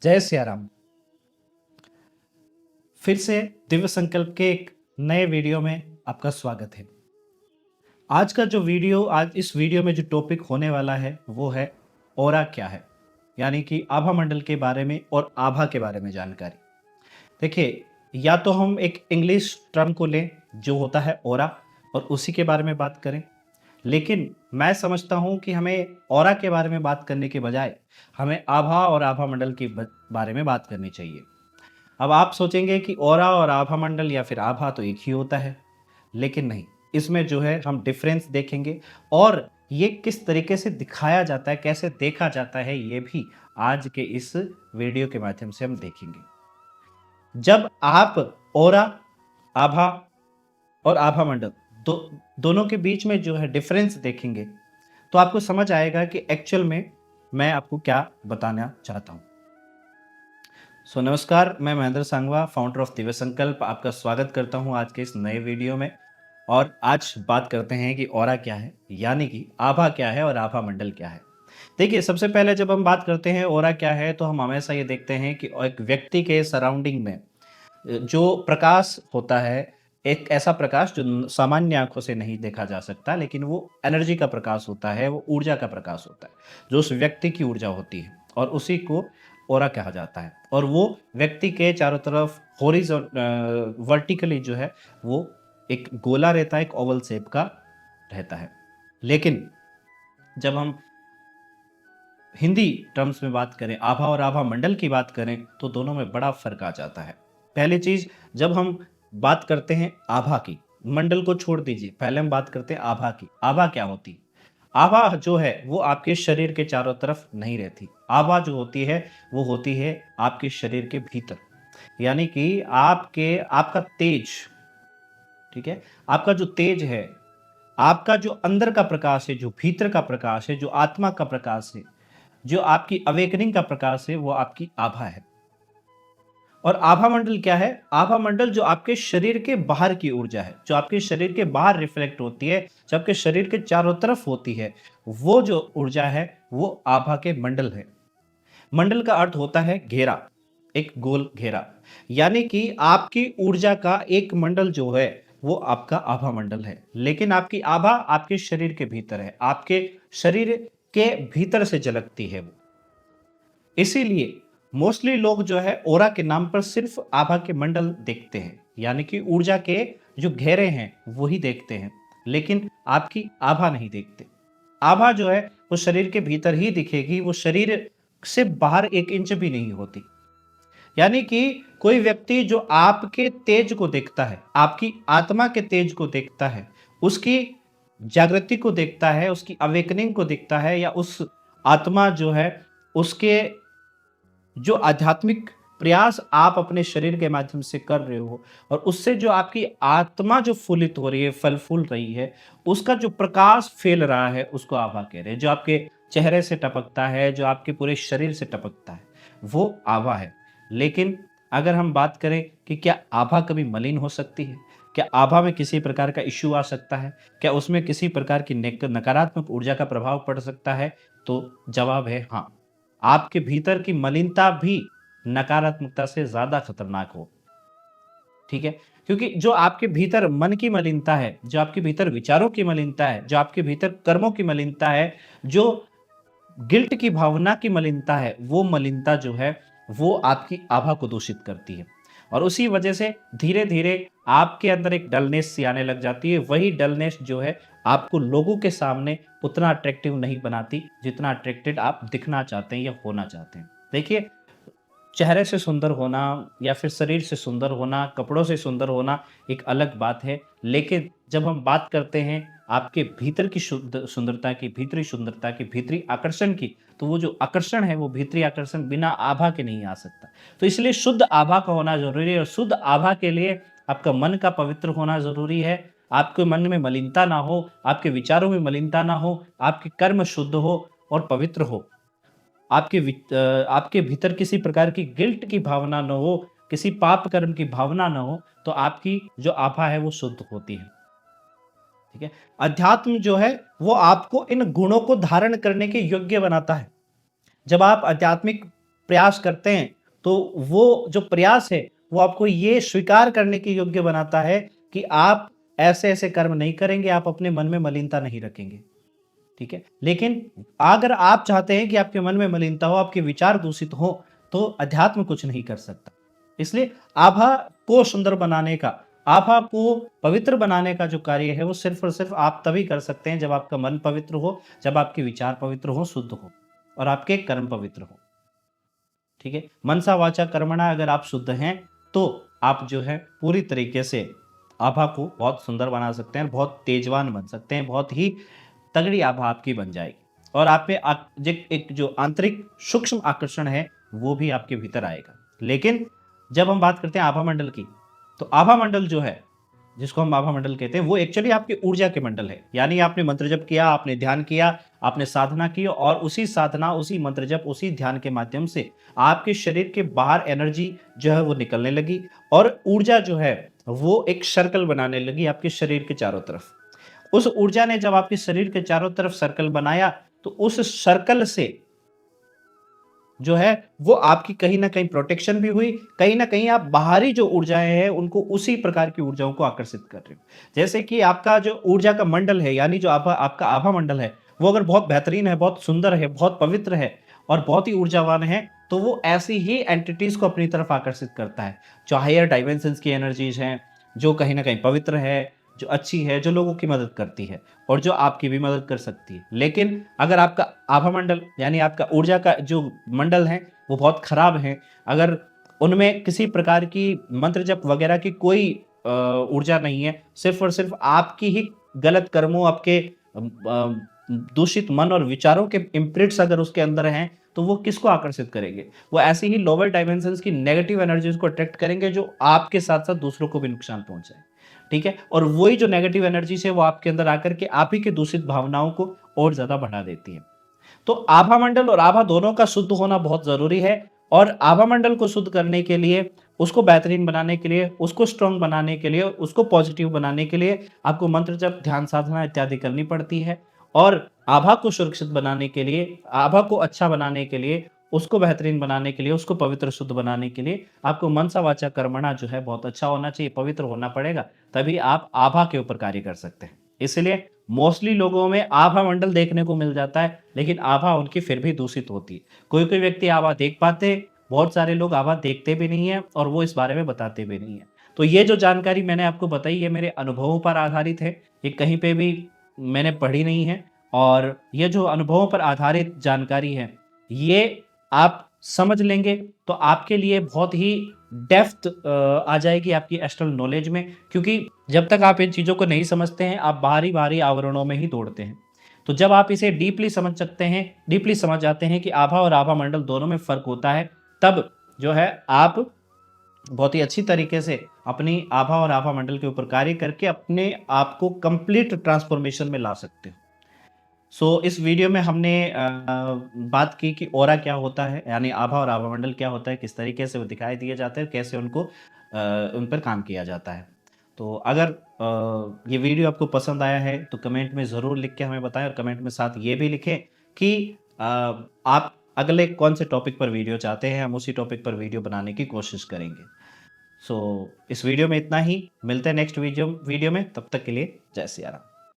जय सिया राम। फिर से दिव्य संकल्प के एक नए वीडियो में आपका स्वागत है। आज का जो वीडियो आज इस वीडियो में जो टॉपिक होने वाला है वो है ऑरा क्या है, यानी कि आभा मंडल के बारे में और आभा के बारे में जानकारी। देखिए, या तो हम एक इंग्लिश टर्म को लें जो होता है ऑरा और उसी के बारे में बात करें, लेकिन मैं समझता हूं कि हमें ऑरा के बारे में बात करने के बजाय हमें आभा और आभा मंडल के बारे में बात करनी चाहिए। अब आप सोचेंगे कि ऑरा और आभा मंडल या फिर आभा तो एक ही होता है, लेकिन नहीं, इसमें जो है हम डिफरेंस देखेंगे और ये किस तरीके से दिखाया जाता है, कैसे देखा जाता है, ये भी आज के इस वीडियो के माध्यम से हम देखेंगे। जब आप ऑरा, आभा और आभा मंडल दोनों के बीच में जो है डिफरेंस देखेंगे तो आपको समझ आएगा कि एक्चुअल में मैं आपको क्या बताना चाहता हूं। नमस्कार, मैं महेंद्र सांगवा, फाउंडर ऑफ दिव्य संकल्प, आपका स्वागत करता हूं आज के इस नए वीडियो में। और आज बात करते हैं कि ऑरा क्या है, यानी कि आभा क्या है और आभा मंडल क्या है। देखिए, सबसे पहले जब हम बात करते हैं ऑरा क्या है तो हम हमेशा ये देखते हैं कि एक व्यक्ति के सराउंडिंग में जो प्रकाश होता है, एक ऐसा प्रकाश जो सामान्य आंखों से नहीं देखा जा सकता, लेकिन वो एनर्जी का प्रकाश होता है, वो ऊर्जा का प्रकाश होता है, जो उस व्यक्ति की ऊर्जा होती है और उसी को ऑरा कहा जाता है। और वो व्यक्ति के चारों तरफ वर्टिकली जो है वो एक गोला रहता है, एक ओवल शेप का रहता है। लेकिन जब हम हिंदी टर्म्स में बात करें, आभा और आभा मंडल की बात करें, तो दोनों में बड़ा फर्क आ जाता है। पहली चीज, जब हम बात करते हैं आभा की, मंडल को छोड़ दीजिए, पहले हम बात करते हैं आभा की। आभा क्या होती? आभा जो है वो आपके शरीर के चारों तरफ नहीं रहती। आभा जो होती है वो होती है आपके शरीर के भीतर, यानी कि आपका तेज, ठीक है, आपका जो तेज है, आपका जो अंदर का प्रकाश है, जो भीतर का प्रकाश है, जो आत्मा का प्रकाश है, जो आपकी अवेकनिंग का प्रकाश है, वो आपकी आभा है। और आभा मंडल क्या है? आभा मंडल जो आपके शरीर के बाहर की ऊर्जा है, जो आपके शरीर के बाहर रिफ्लेक्ट होती है, जो आपके शरीर के चारों तरफ होती है, वो जो ऊर्जा है वो आभा के मंडल है। मंडल का अर्थ होता है घेरा, एक गोल घेरा, यानी कि आपकी ऊर्जा का एक मंडल जो है वो आपका आभा मंडल है। लेकिन आपकी आभा आपके शरीर के भीतर है, आपके शरीर के भीतर से झलकती है वो। इसीलिए मोस्टली लोग जो है ओरा के नाम पर सिर्फ आभा के मंडल देखते हैं, यानी कि ऊर्जा के जो घेरे हैं वही देखते हैं, लेकिन आपकी आभा नहीं देखते। आभा जो है वो शरीर के भीतर ही दिखेगी, वो शरीर से बाहर 1 इंच भी नहीं होती। यानी कि कोई व्यक्ति जो आपके तेज को देखता है, आपकी आत्मा के तेज को देखता है, उसकी जागृति को देखता है, उसकी अवेकनिंग को देखता है, या उस आत्मा जो है उसके जो आध्यात्मिक प्रयास आप अपने शरीर के माध्यम से कर रहे हो और उससे जो आपकी आत्मा जो फूलित हो रही है, फल फूल रही है, उसका जो प्रकाश फैल रहा है, उसको आभा कह रहे हैं। जो आपके चेहरे से टपकता है, जो आपके पूरे शरीर से टपकता है, वो आभा है। लेकिन अगर हम बात करें कि क्या आभा कभी मलिन हो सकती है, क्या आभा में किसी प्रकार का इश्यू आ सकता है, क्या उसमें किसी प्रकार की नकारात्मक ऊर्जा का प्रभाव पड़ सकता है, तो जवाब है हाँ। आपके भीतर की मलिनता भी नकारात्मकता से ज्यादा खतरनाक हो, ठीक है, क्योंकि जो आपके भीतर मन की मलिनता है, जो आपके भीतर विचारों की मलिनता है, जो आपके भीतर कर्मों की मलिनता है, जो गिल्ट की भावना की मलिनता है, वो मलिनता जो है वो आपकी आभा को दूषित करती है। और उसी वजह से धीरे धीरे आपके अंदर एक डलनेस सी आने लग जाती है। वही डलनेस जो है आपको लोगों के सामने उतना अट्रैक्टिव नहीं बनाती जितना अट्रैक्टेड आप दिखना चाहते हैं या होना चाहते हैं। देखिए, चेहरे से सुंदर होना या फिर शरीर से सुंदर होना, कपड़ों से सुंदर होना एक अलग बात है, लेकिन जब हम बात करते हैं आपके भीतर की शुद्ध सुंदरता की, भीतरी सुंदरता की, भीतरी आकर्षण की, तो वो जो आकर्षण है, वो भीतरी आकर्षण बिना आभा के नहीं आ सकता। तो इसलिए शुद्ध आभा का होना जरूरी है, और शुद्ध आभा के लिए आपका मन का पवित्र होना जरूरी है। आपके मन में मलिनता ना हो, आपके विचारों में मलिनता ना हो, आपके कर्म शुद्ध हो और पवित्र हो, आपके भीतर किसी प्रकार की गिल्ट की भावना न हो, किसी पाप कर्म की भावना न हो, तो आपकी जो आभा है वो शुद्ध होती है। ठीक है, अध्यात्म जो है वो आपको इन गुणों को धारण करने के योग्य बनाता है। जब आप आध्यात्मिक प्रयास करते हैं तो वो जो प्रयास है वो आपको ये स्वीकार करने के योग्य बनाता है कि आप ऐसे-ऐसे कर्म नहीं करेंगे, आप अपने मन में मलिनता नहीं रखेंगे, ठीक है? लेकिन अगर आप चाहते हैं कि आपके मन में मलिनता हो, आपके विचार दूषित हो, तो अध्यात्म कुछ नहीं कर सकता। इसलिए आभा को सुंदर बनाने का, आभा को पवित्र बनाने का जो कार्य है, वो सिर्फ़ और सिर्फ़ आप तभी कर सकते हैं जब आपका मन पवित्र हो, जब आपके विचार पवित्र हो, शुद्ध हो और आपके कर्म पवित्र हो। ठीक है? मनसा वाचा कर्मणा अगर आप शुद्ध हैं, तो आप जो है पूरी तरीके से आभा को बहुत सुंदर बना सकते हैं, बहुत तेजवान बन सकते हैं, बहुत ही तगड़ी आभा आपकी बन जाएगी और आप पे एक जो आंतरिक सूक्ष्म आकर्षण है, वो भी आपके भीतर आएगा। लेकिन जब हम बात करते हैं आभा मंडल की, तो आभा मंडल जो है, जिसको हम आभा मंडल कहते हैं, वो एक्चुअली आपकी ऊर्जा के मंडल है। यानी आपने मंत्र जप किया, आपने ध्यान किया, आपने साधना की और उसी साधना, उसी मंत्र जप, उसी ध्यान के माध्यम से आपके शरीर के बाहर एनर्जी जो है वो निकलने लगी और ऊर्जा जो है वो एक सर्कल बनाने लगी आपके शरीर के चारों तरफ। उस ऊर्जा ने जब आपके शरीर के चारों तरफ सर्कल बनाया, तो उस सर्कल से जो है वो आपकी कहीं न कहीं प्रोटेक्शन भी हुई, कहीं न कहीं आप बाहरी जो ऊर्जाएँ हैं उनको उसी प्रकार की ऊर्जाओं को आकर्षित कर रहे हो। जैसे कि आपका जो ऊर्जा का मंडल है यानी जो आपका आभा मंडल है, वो अगर बहुत बेहतरीन है, बहुत सुंदर है, बहुत पवित्र है और बहुत ही ऊर्जावान है, तो वो ऐसी ही एंटिटीज़ को अपनी तरफ आकर्षित करता है। जो हायर डायमेंशंस की एनर्जीज़ हैं, जो कहीं न कहीं पवित्र है, जो अच्छी है, जो लोगों की मदद करती है और जो आपकी भी मदद कर सकती है। लेकिन अगर आपका आभा मंडल यानी आपका ऊर्जा का जो मंडल है वो बहुत खराब है, अगर उनमें किसी प्रकार की मंत्र जप वगैरह की कोई ऊर्जा नहीं है, सिर्फ़ और सिर्फ़ आपकी ही गलत कर्मों, आपके दूषित मन और विचारों के इम्प्रिंट्स अगर उसके अंदर हैं, तो वो किसको आकर्षित करेंगे? वो ऐसी ही लोअर डायमेंशंस की नेगेटिव एनर्जीज़ को अट्रैक्ट करेंगे जो आपके साथ-साथ दूसरों को भी नुकसान पहुँचाए। ठीक है? और वही जो नेगेटिव एनर्जीज़ है वो आपके अंदर आकर के आप ही की दूषित भावनाओं को और ज़्यादा बढ़ा देती है। तो आभा मंडल और आभा दोनों का शुद्ध होना बहुत ज़रूरी है और आभा मंडल को शुद्ध करने के लिए, उसको बेहतरीन बनाने के लिए, उसको स्ट्रॉन्ग बनाने के लिए, उसको पॉजिटिव बनाने के लिए आपको मंत्र जप, ध्यान साधना इत्यादि करनी पड़ती है और आभा को सुरक्षित बनाने के लिए, आभा को अच्छा बनाने के लिए, उसको बेहतरीन बनाने के लिए, उसको पवित्र शुद्ध बनाने के लिए आपको मनसा वाचा कर्मणा जो है बहुत अच्छा होना चाहिए, पवित्र होना पड़ेगा, तभी आप आभा के ऊपर कार्य कर सकते हैं। इसलिए मोस्टली लोगों में आभा मंडल देखने को मिल जाता है, लेकिन आभा उनकी फिर भी दूषित होती है। कोई-कोई व्यक्ति आभा देख पाते हैं, बहुत सारे लोग आभा देखते भी नहीं हैं और वो इस बारे में बताते भी नहीं हैं। तो ये जो जानकारी मैंने आपको बताई, ये मेरे अनुभवों पर आधारित है, ये कहीं पे भी मैंने पढ़ी नहीं है और ये जो अनुभवों पर आधारित जानकारी है, ये आप समझ लेंगे तो आपके लिए बहुत ही डेप्थ आ जाएगी आपकी एस्ट्रल नॉलेज में, क्योंकि जब तक आप इन चीज़ों को नहीं समझते हैं, आप बाहरी-बाहरी आवरणों में ही दौड़ते हैं। तो जब आप इसे डीपली समझ सकते हैं, डीपली समझ जाते हैं कि आभा और आभा मंडल दोनों में फ़र्क होता है, तब जो है आप बहुत ही अच्छी तरीके से अपनी आभा और आभा मंडल के ऊपर कार्य करके अपने आप को कंप्लीट ट्रांसफॉर्मेशन में ला सकते हो। इस वीडियो में हमने बात की कि ऑरा क्या होता है, यानी आभा और आभा मंडल क्या होता है, किस तरीके से वो दिखाई दिए जाते हैं, कैसे उनको उन पर काम किया जाता है। तो अगर ये वीडियो आपको पसंद आया है तो कमेंट में ज़रूर लिख के हमें बताएं और कमेंट में साथ ये भी लिखें कि आप अगले कौन से टॉपिक पर वीडियो चाहते हैं, हम उसी टॉपिक पर वीडियो बनाने की कोशिश करेंगे। इस वीडियो में इतना ही, मिलते हैं नेक्स्ट वीडियो में, तब तक के लिए जय सिया राम।